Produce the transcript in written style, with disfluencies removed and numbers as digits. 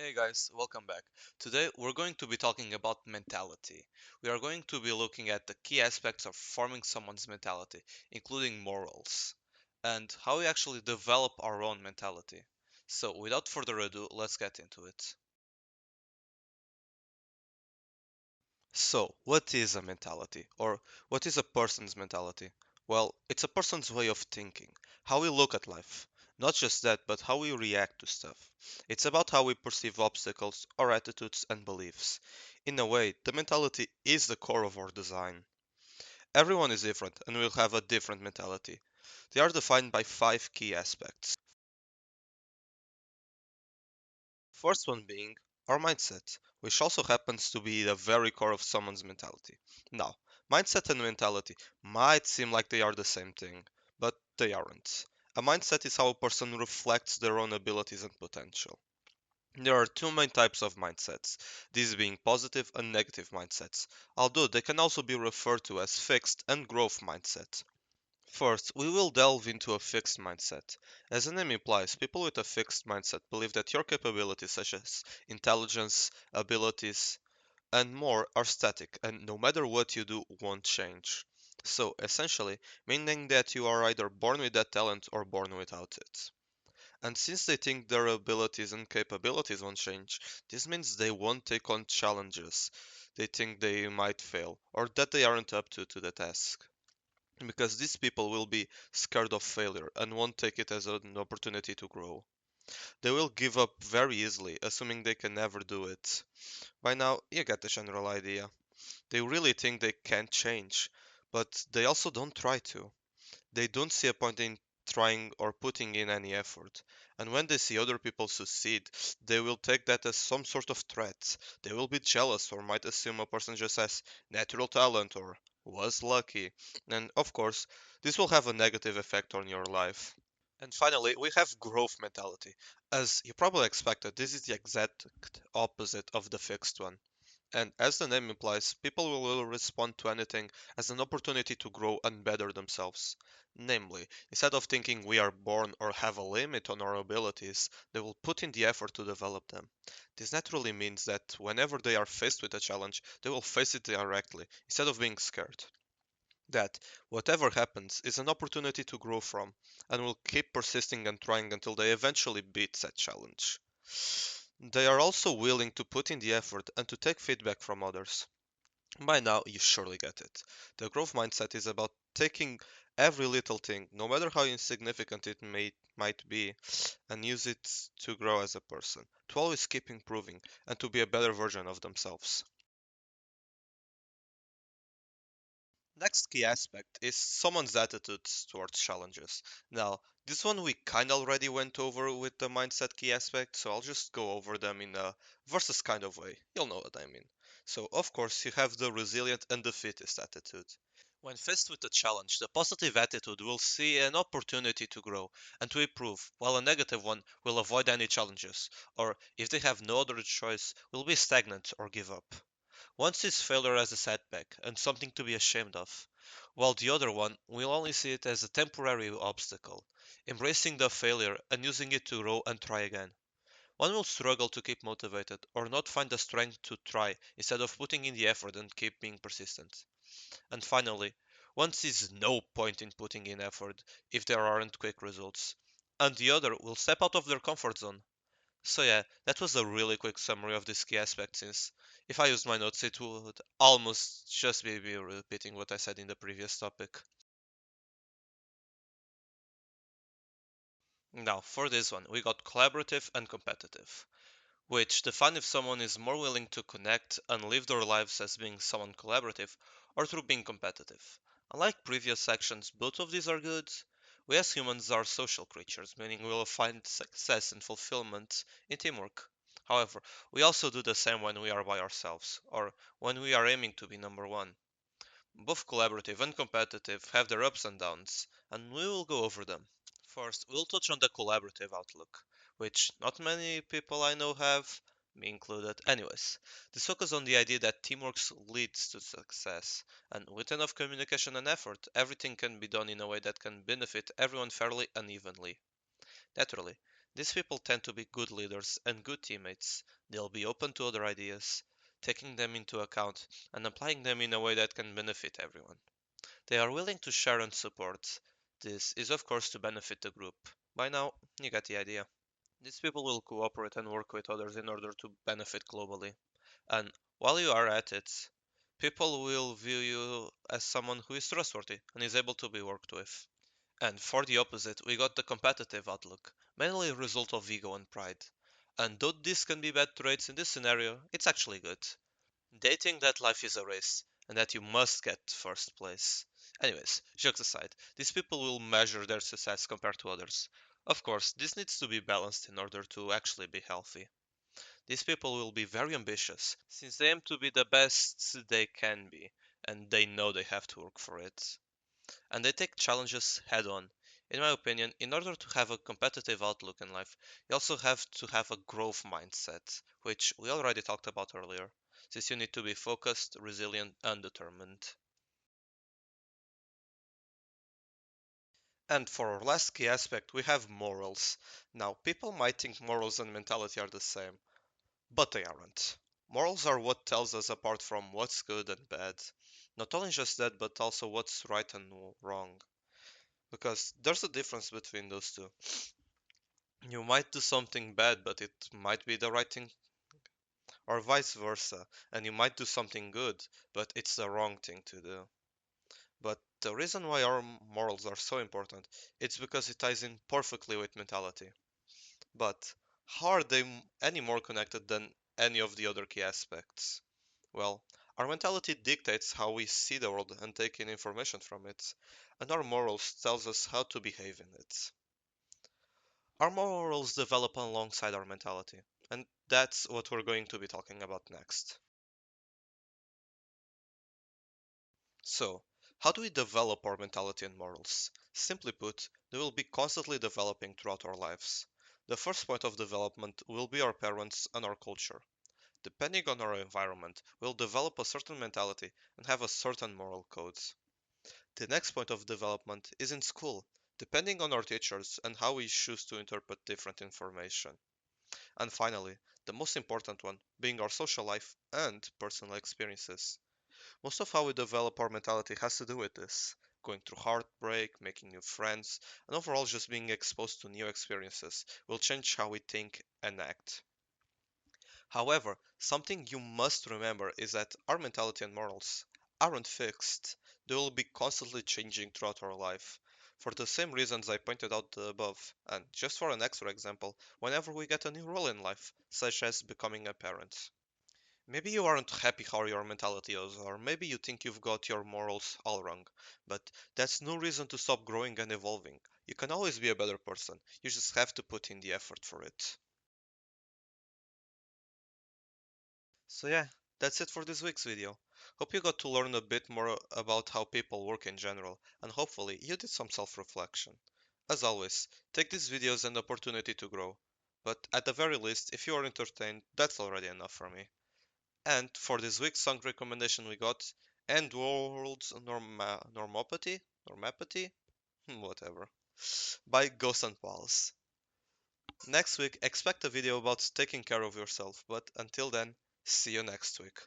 Hey guys, welcome back. Today we're going to be talking about mentality. We are going to be looking at the key aspects of forming someone's mentality, including morals, and how we actually develop our own mentality. So, without further ado, let's get into it. So, what is a mentality? Or what is a person's mentality? Well, it's a person's way of thinking, how we look at life. Not just that, but how we react to stuff. It's about how we perceive obstacles, our attitudes, and beliefs. In a way, the mentality is the core of our design. Everyone is different and will have a different mentality. They are defined by five key aspects. First one being our mindset, which also happens to be the very core of someone's mentality. Now, mindset and mentality might seem like they are the same thing, but they aren't. A mindset is how a person reflects their own abilities and potential. There are two main types of mindsets, these being positive and negative mindsets, although they can also be referred to as fixed and growth mindset. First, we will delve into a fixed mindset. As the name implies, people with a fixed mindset believe that your capabilities, such as intelligence, abilities, and more, are static and no matter what you do, won't change. So, essentially, meaning that you are either born with that talent or born without it. And since they think their abilities and capabilities won't change, this means they won't take on challenges they think they might fail or that they aren't up to the task because these people will be scared of failure and won't take it as an opportunity to grow. They will give up very easily, assuming they can never do it. By now, you get the general idea. They really think they can change, but they also don't try to. They don't see a point in trying or putting in any effort. And when they see other people succeed, they will take that as some sort of threat. They will be jealous or might assume a person just has natural talent or was lucky. And of course, this will have a negative effect on your life. And finally, we have growth mentality. As you probably expected, this is the exact opposite of the fixed one. And as the name implies, people will respond to anything as an opportunity to grow and better themselves. Namely, instead of thinking we are born or have a limit on our abilities, they will put in the effort to develop them. This naturally means that whenever they are faced with a challenge, they will face it directly, instead of being scared. That, whatever happens, is an opportunity to grow from, and will keep persisting and trying until they eventually beat that challenge. They are also willing to put in the effort and to take feedback from others. By now, you surely get it. The growth mindset is about taking every little thing, no matter how insignificant it might be, and use it to grow as a person, to always keep improving, and to be a better version of themselves. Next key aspect is someone's attitudes towards challenges. Now, this one we kinda already went over with the mindset key aspect, so I'll just go over them in a versus kind of way. You'll know what I mean. So, of course, you have the resilient and defeatist attitude. When faced with a challenge, the positive attitude will see an opportunity to grow and to improve, while a negative one will avoid any challenges, or if they have no other choice, will be stagnant or give up. One sees failure as a setback and something to be ashamed of, while the other one will only see it as a temporary obstacle, embracing the failure and using it to grow and try again. One will struggle to keep motivated or not find the strength to try instead of putting in the effort and keep being persistent. And finally, one sees no point in putting in effort if there aren't quick results, and the other will step out of their comfort zone. So yeah, that was a really quick summary of this key aspect since if I used my notes it would almost just be me repeating what I said in the previous topic. Now, for this one, we got collaborative and competitive, which define if someone is more willing to connect and live their lives as being someone collaborative or through being competitive. Unlike previous sections, both of these are good. We as humans are social creatures, meaning we will find success and fulfillment in teamwork. However, we also do the same when we are by ourselves, or when we are aiming to be number one. Both collaborative and competitive have their ups and downs, and we will go over them. First, we'll touch on the collaborative outlook, which not many people I know have, me included. Anyways, this focuses on the idea that teamwork leads to success, and with enough communication and effort, everything can be done in a way that can benefit everyone fairly and evenly. Naturally, These people tend to be good leaders and good teammates. They'll be open to other ideas, taking them into account and applying them in a way that can benefit everyone. They are willing to share and support. This is, of course, to benefit the group. By now, you get the idea. These people will cooperate and work with others in order to benefit globally. And while you are at it, people will view you as someone who is trustworthy and is able to be worked with. And for the opposite, we got the competitive outlook, mainly a result of ego and pride. And though this can be bad traits in this scenario, it's actually good. They think that life is a race and that you must get first place. Anyways, jokes aside, these people will measure their success compared to others. Of course, this needs to be balanced in order to actually be healthy. These people will be very ambitious, since they aim to be the best they can be, and they know they have to work for it. And they take challenges head on. In my opinion, in order to have a competitive outlook in life, you also have to have a growth mindset, which we already talked about earlier, since you need to be focused, resilient, and determined. And for our last key aspect, we have morals. Now, people might think morals and mentality are the same, but they aren't. Morals are what tells us apart from what's good and bad. Not only just that, but also what's right and wrong. Because there's a difference between those two. You might do something bad, but it might be the right thing, or vice versa. And you might do something good, but it's the wrong thing to do. But the reason why our morals are so important, it's because it ties in perfectly with mentality. But how are they any more connected than any of the other key aspects? Well, our mentality dictates how we see the world and take in information from it, and our morals tells us how to behave in it. Our morals develop alongside our mentality, and that's what we're going to be talking about next. So, how do we develop our mentality and morals? Simply put, they will be constantly developing throughout our lives. The first point of development will be our parents and our culture. Depending on our environment, we'll develop a certain mentality and have a certain moral codes. The next point of development is in school, depending on our teachers and how we choose to interpret different information. And finally, the most important one being our social life and personal experiences. Most of how we develop our mentality has to do with this. Going through heartbreak, making new friends, and overall just being exposed to new experiences will change how we think and act. However, something you must remember is that our mentality and morals aren't fixed. They will be constantly changing throughout our life. For the same reasons I pointed out above, and just for an extra example, whenever we get a new role in life, such as becoming a parent. Maybe you aren't happy how your mentality is, or maybe you think you've got your morals all wrong, but that's no reason to stop growing and evolving. You can always be a better person, you just have to put in the effort for it. So yeah, that's it for this week's video. Hope you got to learn a bit more about how people work in general, and hopefully you did some self-reflection. As always, take these videos as an opportunity to grow. But at the very least, if you are entertained, that's already enough for me. And for this week's song recommendation we got, End World's Normopathy? Normapathy? Whatever. By Ghost and Pals. Next week, expect a video about taking care of yourself, but until then, see you next week.